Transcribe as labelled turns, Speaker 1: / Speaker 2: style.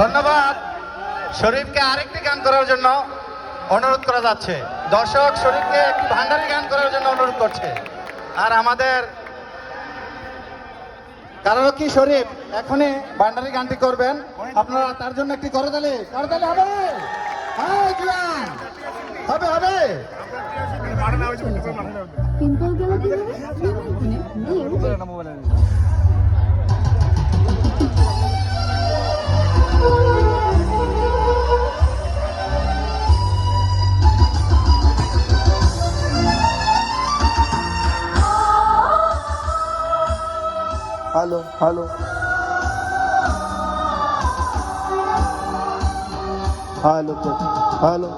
Speaker 1: ধন্যবাদ। শরীফকে আরেকটি গান করার জন্য অনুরোধ করা যাচ্ছে। দর্শক শরীফকে একটি ভান্ডারি গান করার জন্য অনুরোধ করছে। আর আমাদের কারণ কি শরীফ এখনই ভান্ডারি গানটি করবেন, আপনারা তার জন্য একটি করতালি করতালি হবে। হ্যাঁ জুয়ান হবে হবে।
Speaker 2: পিম্পল গেল কিভাবে?
Speaker 3: Hello hello hello hello